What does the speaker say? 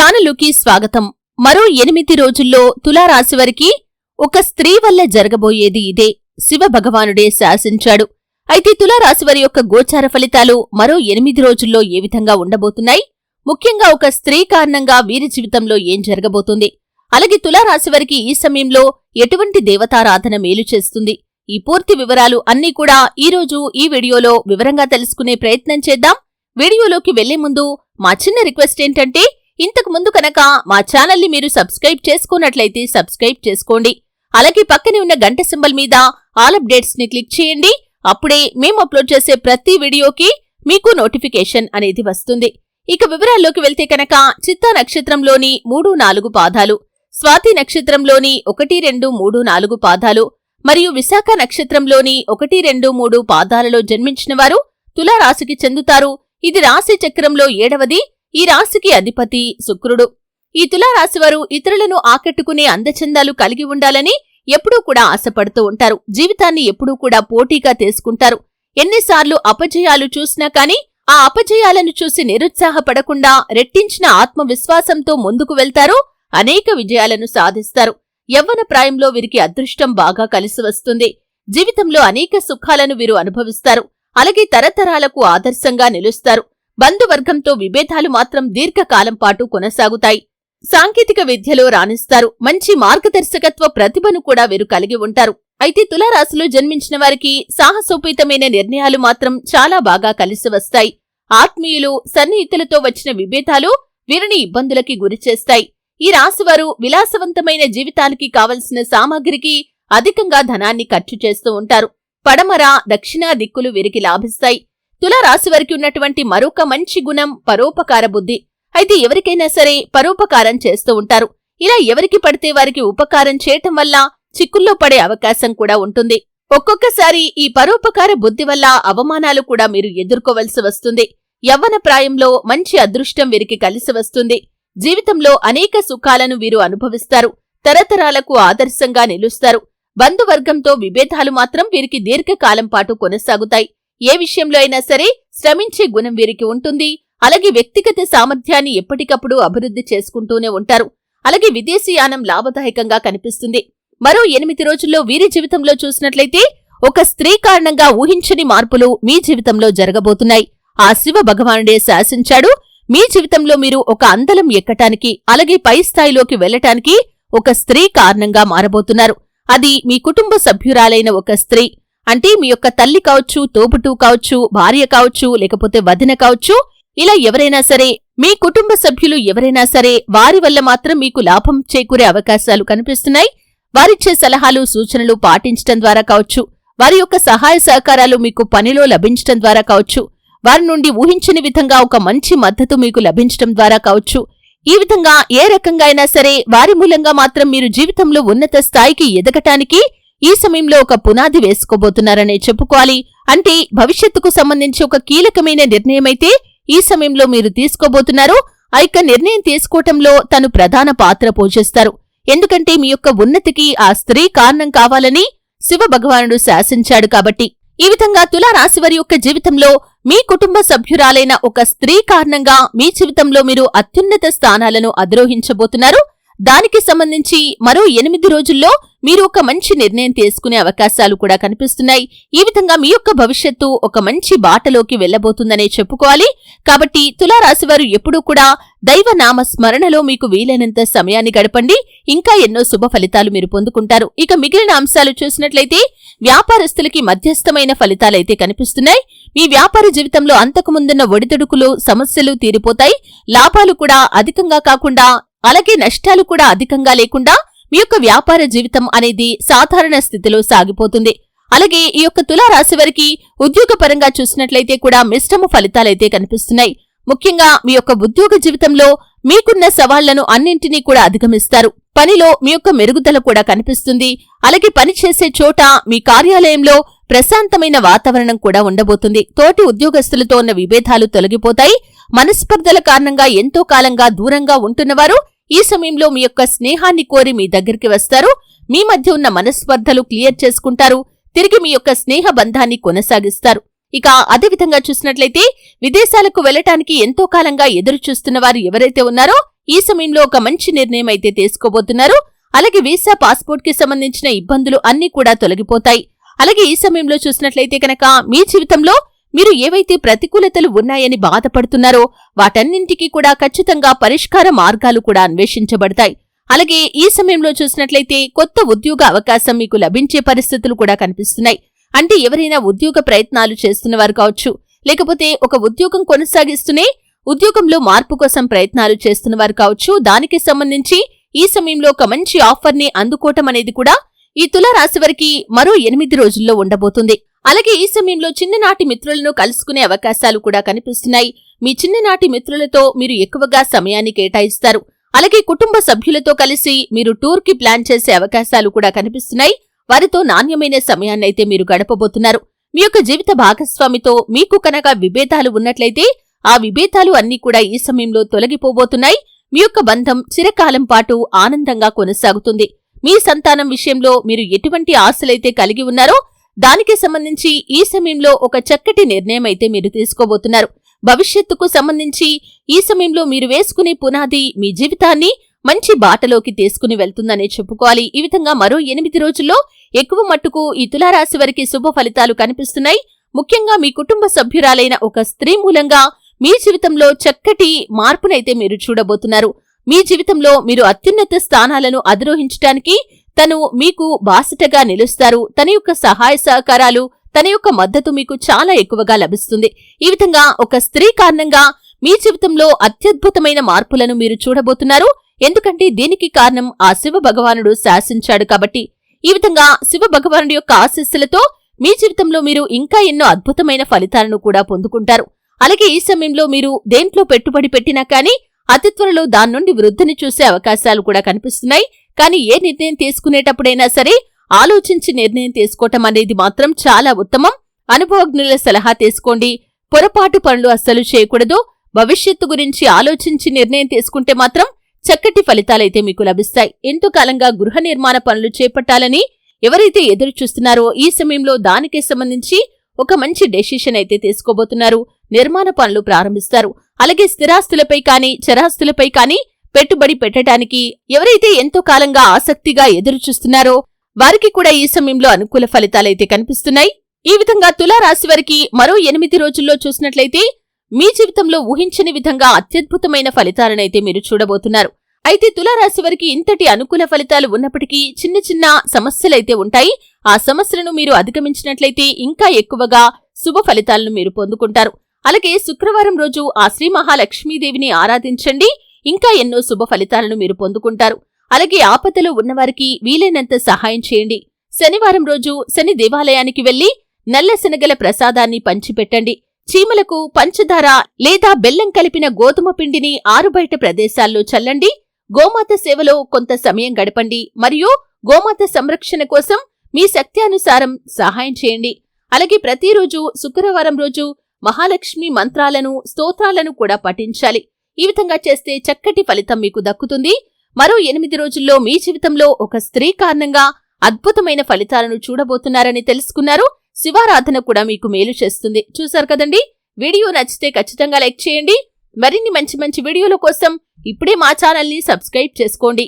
ఛానలుకి స్వాగతం. మరో 8 రోజుల్లో తులారాశివారికి ఒక స్త్రీ వల్ల జరగబోయేది ఇదే. శివ భగవానుడే శాసించాడు. అయితే తులారాశివారి యొక్క గోచార ఫలితాలు మరో 8 రోజుల్లో ఏ విధంగా ఉండబోతున్నాయి? ముఖ్యంగా ఒక స్త్రీ కారణంగా వీరి జీవితంలో ఏం జరగబోతుంది? అలాగే తులారాశివారికి ఈ సమయంలో ఎటువంటి దేవతారాధన మేలు చేస్తుంది? ఈ పూర్తి వివరాలు అన్నీ కూడా ఈరోజు ఈ వీడియోలో వివరంగా తెలుసుకునే ప్రయత్నం చేద్దాం. వీడియోలోకి వెళ్లే ముందు మా చిన్న రిక్వెస్ట్ ఏంటంటే, ఇంతకు ముందు కనుక మా ఛానల్ని మీరు సబ్స్క్రైబ్ చేసుకున్నట్లయితే సబ్స్క్రైబ్ చేసుకోండి. అలాగే పక్కనే ఉన్న గంట సింబల్ మీద ఆల్ అప్డేట్స్ ని క్లిక్ చేయండి. అప్పుడే మేము అప్లోడ్ చేసే ప్రతి వీడియోకి మీకు నోటిఫికేషన్ అనేది వస్తుంది. ఇక వివరాల్లోకి వెళ్తే కనుక చిత్తా నక్షత్రంలోని 3-4 పాదాలు, స్వాతి నక్షత్రంలోని 1, 2, 3, 4 పాదాలు మరియు విశాఖ నక్షత్రంలోని 1, 2, 3 పాదాలలో జన్మించిన వారు తులారాశికి చెందుతారు. ఇది రాశి చక్రంలో 7వది. ఈ రాశికి అధిపతి శుక్రుడు. ఈ తులారాశివారు ఇతరులను ఆకట్టుకునే అందచందాలు కలిగి ఉండాలని ఎప్పుడూ కూడా ఆశపడుతూ ఉంటారు. జీవితాన్ని ఎప్పుడూ కూడా పోటీగా తీసుకుంటారు. ఎన్నిసార్లు అపజయాలు చూసినా కాని ఆ అపజయాలను చూసి నిరుత్సాహపడకుండా రెట్టించిన ఆత్మవిశ్వాసంతో ముందుకు వెళ్తారు. అనేక విజయాలను సాధిస్తారు. యవ్వన ప్రాయంలో వీరికి అదృష్టం బాగా కలిసి వస్తుంది. జీవితంలో అనేక సుఖాలను వీరు అనుభవిస్తారు. అలాగే తరతరాలకు ఆదర్శంగా నిలుస్తారు. బంధువర్గంతో విభేదాలు మాత్రం దీర్ఘకాలం పాటు కొనసాగుతాయి. సాంకేతిక విద్యలో రాణిస్తారు. మంచి మార్గదర్శకత్వ ప్రతిభను కూడా వీరు కలిగి ఉంటారు. అయితే తులారాశిలో జన్మించిన వారికి సాహసోపేతమైన నిర్ణయాలు మాత్రం చాలా బాగా కలిసి వస్తాయి. ఆత్మీయులు, సన్నిహితులతో వచ్చిన విభేదాలు వీరిని ఇబ్బందులకి గురిచేస్తాయి. ఈ రాశివారు విలాసవంతమైన జీవితానికి కావలసిన సామాగ్రికి అధికంగా ధనాన్ని ఖర్చు చేస్తూ ఉంటారు. పడమర, దక్షిణ దిక్కులు వీరికి లాభిస్తాయి. తులారాశివారికి ఉన్నటువంటి మరొక మంచి గుణం పరోపకార బుద్ధి. అయితే ఎవరికైనా సరే పరోపకారం చేస్తూ ఉంటారు. ఇలా ఎవరికి పడితే వారికి ఉపకారం చేయటం వల్ల చిక్కుల్లో పడే అవకాశం కూడా ఉంటుంది. ఒక్కొక్కసారి ఈ పరోపకార బుద్ధి వల్ల అవమానాలు కూడా మీరు ఎదుర్కోవలసి వస్తుంది. యవ్వన ప్రాయంలో మంచి అదృష్టం వీరికి కలిసి వస్తుంది. జీవితంలో అనేక సుఖాలను వీరు అనుభవిస్తారు. తరతరాలకు ఆదర్శంగా నిలుస్తారు. బంధువర్గంతో విభేదాలు మాత్రం వీరికి దీర్ఘకాలం పాటు కొనసాగుతాయి. ఏ విషయంలో అయినా సరే శ్రమించే గుణం వీరికి ఉంటుంది. అలాగే వ్యక్తిగత సామర్థ్యాన్ని ఎప్పటికప్పుడు అభివృద్ధి చేసుకుంటూనే ఉంటారు. అలాగే విదేశీయానం లాభదాయకంగా కనిపిస్తుంది. మరో 8 రోజుల్లో వీరి జీవితంలో చూసినట్లయితే ఒక స్త్రీ కారణంగా ఊహించని మార్పులు మీ జీవితంలో జరగబోతున్నాయి. ఆ శివ భగవానుడే శాసించాడు. మీ జీవితంలో మీరు ఒక అందలం ఎక్కటానికి, అలాగే పై స్థాయిలోకి వెళ్లటానికి ఒక స్త్రీ కారణంగా మారబోతున్నారు. అది మీ కుటుంబ సభ్యురాలైన ఒక స్త్రీ. అంటే మీ యొక్క తల్లి కావచ్చు, తోబుట్టు కావచ్చు, భార్య కావచ్చు, లేకపోతే వదిన కావచ్చు. ఇలా ఎవరైనా సరే, మీ కుటుంబ సభ్యులు ఎవరైనా సరే, వారి వల్ల మాత్రం మీకు లాభం చేకూరే అవకాశాలు కనిపిస్తున్నాయి. వారిచ్చే సలహాలు, సూచనలు పాటించటం ద్వారా కావచ్చు, వారి యొక్క సహాయ సహకారాలు మీకు పనిలో లభించటం ద్వారా కావచ్చు, వారి నుండి ఊహించని విధంగా ఒక మంచి మద్దతు మీకు లభించటం ద్వారా కావచ్చు. ఈ విధంగా ఏ రకంగా అయినా సరే వారి మూలంగా మాత్రం మీరు జీవితంలో ఉన్నత స్థాయికి ఎదగటానికి ఈ సమయంలో ఒక పునాది వేసుకోబోతున్నారనే చెప్పుకోవాలి. అంటే భవిష్యత్తుకు సంబంధించి ఒక కీలకమైన నిర్ణయమైతే ఈ సమయంలో మీరు తీసుకోబోతున్నారు. ఆ యొక్క నిర్ణయం తీసుకోవటంలో తను ప్రధాన పాత్ర పోషిస్తారు. ఎందుకంటే మీ యొక్క ఉన్నతికి ఆ స్త్రీ కారణం కావాలని శివ భగవానుడు శాసించాడు కాబట్టి. ఈ విధంగా తులారాశివారి యొక్క జీవితంలో మీ కుటుంబ సభ్యురాలైన ఒక స్త్రీ కారణంగా మీ జీవితంలో మీరు అత్యున్నత స్థానాలను అధిరోహించబోతున్నారు. దానికి సంబంధించి మరో 8 రోజుల్లో మీరు ఒక మంచి నిర్ణయం తీసుకునే అవకాశాలు కూడా కనిపిస్తున్నాయి. ఈ విధంగా మీ యొక్క భవిష్యత్తు ఒక మంచి బాటలోకి వెళ్లబోతుందనే చెప్పుకోవాలి. కాబట్టి తులారాశివారు ఎప్పుడూ కూడా దైవనామ స్మరణలో మీకు వీలైనంత సమయాన్ని గడపండి. ఇంకా ఎన్నో శుభ ఫలితాలు మీరు పొందుకుంటారు. ఇక మిగిలిన అంశాలు చూసినట్లయితే వ్యాపారస్తులకి మధ్యస్థమైన ఫలితాలైతే కనిపిస్తున్నాయి. మీ వ్యాపార జీవితంలో అంతకుముందున్న ఒడిదుడుకులు, సమస్యలు తీరిపోతాయి. లాభాలు కూడా అధికంగా కాకుండా, అలాగే నష్టాలు కూడా అధికంగా లేకుండా మీ యొక్క వ్యాపార జీవితం అనేది సాధారణ స్థితిలో సాగిపోతుంది. అలాగే ఈ యొక్క తులారాశివారికి ఉద్యోగపరంగా చూసినట్లయితే కూడా మిశ్రమ ఫలితాలైతే కనిపిస్తున్నాయి. ముఖ్యంగా మీ యొక్క ఉద్యోగ జీవితంలో మీకున్న సవాళ్లను అన్నింటినీ కూడా అధిగమిస్తారు. పనిలో మీ యొక్క మెరుగుదల కూడా కనిపిస్తుంది. అలాగే పనిచేసే చోట, మీ కార్యాలయంలో ప్రశాంతమైన వాతావరణం కూడా ఉండబోతుంది. తోటి ఉద్యోగస్తులతో ఉన్న విభేదాలు తొలగిపోతాయి. మనస్పర్ధల కారణంగా ఎంతో కాలంగా దూరంగా ఉంటున్నవారు ఈ సమయంలో మీ యొక్క స్నేహాన్ని కోరి మీ దగ్గరికి వస్తారు. మీ మధ్య ఉన్న మనస్పర్ధలు క్లియర్ చేసుకుంటారు. తిరిగి మీ యొక్క స్నేహ బంధాన్ని కొనసాగిస్తారు. ఇక అదేవిధంగా చూసినట్లయితే విదేశాలకు వెళ్లటానికి ఎంతో కాలంగా ఎదురు చూస్తున్న వారు ఎవరైతే ఉన్నారో ఈ సమయంలో ఒక మంచి నిర్ణయం అయితే తీసుకోబోతున్నారు. అలాగే వీసా పాస్పోర్ట్ కి సంబంధించిన ఇబ్బందులు అన్నీ కూడా తొలగిపోతాయి. అలాగే ఈ సమయంలో చూసినట్లయితే కనుక మీ జీవితంలో మీరు ఏవైతే ప్రతికూలతలు ఉన్నాయని బాధపడుతున్నారో వాటన్నింటికీ కూడా ఖచ్చితంగా పరిష్కార మార్గాలు కూడా అన్వేషించబడతాయి. అలాగే ఈ సమయంలో చూసినట్లయితే కొత్త ఉద్యోగ అవకాశం మీకు లభించే పరిస్థితులు కూడా కనిపిస్తున్నాయి. అంటే ఎవరైనా ఉద్యోగ ప్రయత్నాలు చేస్తున్నవారు కావచ్చు, లేకపోతే ఒక ఉద్యోగం కొనసాగిస్తూనే ఉద్యోగంలో మార్పు కోసం ప్రయత్నాలు చేస్తున్నవారు కావచ్చు, దానికి సంబంధించి ఈ సమయంలో ఒక మంచి ఆఫర్ ని అందుకోవటం అనేది కూడా ఈ తులారాశి వారికి మరో 8 రోజుల్లో ఉండబోతుంది. అలాగే ఈ సమయంలో చిన్ననాటి మిత్రులను కలుసుకునే అవకాశాలు కూడా కనిపిస్తున్నాయి. మీ చిన్ననాటి మిత్రులతో మీరు ఎక్కువగా సమయాన్ని కేటాయిస్తారు. అలాగే కుటుంబ సభ్యులతో కలిసి మీరు టూర్ కి ప్లాన్ చేసే అవకాశాలు కూడా కనిపిస్తున్నాయి. వారితో నాణ్యమైన సమయాన్నైతే మీరు గడపబోతున్నారు. మీ యొక్క జీవిత భాగస్వామితో మీకు కనుక విభేదాలు ఉన్నట్లయితే ఆ విభేదాలు అన్నీ కూడా ఈ సమయంలో తొలగిపోబోతున్నాయి. మీ యొక్క బంధం చిరకాలం పాటు ఆనందంగా కొనసాగుతుంది. మీ సంతానం విషయంలో మీరు ఎటువంటి ఆశలైతే కలిగి ఉన్నారో దానికి సంబంధించి ఈ సమయంలో ఒక చక్కటి నిర్ణయం అయితే మీరు తీసుకోబోతున్నారు. భవిష్యత్తుకు సంబంధించి ఈ సమయంలో మీరు వేసుకునే పునాది మీ జీవితాన్ని మంచి బాటలోకి తీసుకుని వెళ్తుందనే చెప్పుకోవాలి. ఈ విధంగా మరో 8 రోజుల్లో ఎక్కువ మట్టుకు ఈ తులారాశి వారికి శుభ ఫలితాలు కనిపిస్తున్నాయి. ముఖ్యంగా మీ కుటుంబ సభ్యురాలైన ఒక స్త్రీ మూలంగా మీ జీవితంలో చక్కటి మార్పునైతే మీరు చూడబోతున్నారు. మీ జీవితంలో మీరు అత్యున్నత స్థానాలను అధిరోహించడానికి తను మీకు బాసటగా నిలుస్తారు. తన యొక్క సహాయ సహకారాలు, తన యొక్క మద్దతు మీకు చాలా ఎక్కువగా లభిస్తుంది. ఈ విధంగా ఒక స్త్రీ కారణంగా మీ జీవితంలో అత్యద్భుతమైన మార్పులను మీరు చూడబోతున్నారు. ఎందుకంటే దీనికి కారణం ఆ శివ భగవానుడు శాసించాడు కాబట్టి. ఈ విధంగా శివ భగవానుడి యొక్క ఆశీస్సులతో మీ జీవితంలో మీరు ఇంకా ఎన్నో అద్భుతమైన ఫలితాలను కూడా పొందుకుంటారు. అలాగే ఈ సమయంలో మీరు దేంట్లో పెట్టుబడి పెట్టినా కానీ అతి త్వరలో దాని నుండి వృద్ధిని చూసే అవకాశాలు కూడా కనిపిస్తున్నాయి. కానీ ఏ నిర్ణయం తీసుకునేటప్పుడైనా సరే ఆలోచించి నిర్ణయం తీసుకోవటం అనేది మాత్రం చాలా ఉత్తమం. అనుభవజ్ఞుల సలహా తీసుకోండి. పొరపాటు పనులు అస్సలు చేయకూడదు. భవిష్యత్తు గురించి ఆలోచించి నిర్ణయం తీసుకుంటే మాత్రం చక్కటి ఫలితాలైతే మీకు లభిస్తాయి. ఎంతో కాలంగా గృహ నిర్మాణ పనులు చేపట్టాలని ఎవరైతే ఎదురు చూస్తున్నారో ఈ సమయంలో దానికి సంబంధించి ఒక మంచి డెసిషన్ అయితే తీసుకోబోతున్నారు. నిర్మాణ పనులు ప్రారంభిస్తారు. అలాగే స్థిరాస్తులపై కానీ చరాస్తులపై కానీ పెట్టుబడి పెట్టడానికి ఎవరైతే ఎంతో కాలంగా ఆసక్తిగా ఎదురు చూస్తున్నారో వారికి కూడా ఈ సమయంలో అనుకూల ఫలితాలైతే కనిపిస్తున్నాయి. ఈ విధంగా తులారాశి వారికి మరో 8 రోజుల్లో చూసినట్లయితే మీ జీవితంలో ఊహించని విధంగా అత్యద్భుతమైన ఫలితాలనైతే మీరు చూడబోతున్నారు. అయితే తులారాశి వారికి ఇంతటి అనుకూల ఫలితాలు ఉన్నప్పటికీ చిన్న చిన్న సమస్యలైతే ఉంటాయి. ఆ సమస్యలను మీరు అధిగమించినట్లయితే ఇంకా ఎక్కువగా శుభ ఫలితాలను మీరు పొందుకుంటారు. అలాగే శుక్రవారం రోజు ఆ శ్రీ మహాలక్ష్మీదేవిని ఆరాధించండి. ఇంకా ఎన్నో శుభ ఫలితాలను మీరు పొందుకుంటారు. అలాగే ఆపదలో ఉన్నవారికి వీలైనంత సహాయం చేయండి. శనివారం రోజు శని దేవాలయానికి వెళ్లి నల్ల శనగల ప్రసాదాన్ని పంచిపెట్టండి. చీమలకు పంచదార లేదా బెల్లం కలిపిన గోధుమ పిండిని ఆరుబయట ప్రదేశాల్లో చల్లండి. గోమాత సేవలో కొంత సమయం గడపండి. మరియు గోమాత సంరక్షణ కోసం మీ శక్త్యానుసారం సహాయం చేయండి. అలాగే ప్రతిరోజు శుక్రవారం రోజు మహాలక్ష్మి మంత్రాలను స్తోత్రాలను కూడా పఠించాలి. ఈ విధంగా చేస్తే చక్కటి ఫలితం మీకు దక్కుతుంది. మరో 8 రోజుల్లో మీ జీవితంలో ఒక స్త్రీ కారణంగా అద్భుతమైన ఫలితాలను చూడబోతున్నారని తెలుసుకున్నారు. శివారాధన కూడా మీకు మేలు చేస్తుంది. చూశారు కదండి. వీడియో నచ్చితే ఖచ్చితంగా లైక్ చేయండి. మరిన్ని మంచి మంచి వీడియోల కోసం ఇప్పుడే మా ఛానల్ని సబ్స్క్రైబ్ చేసుకోండి.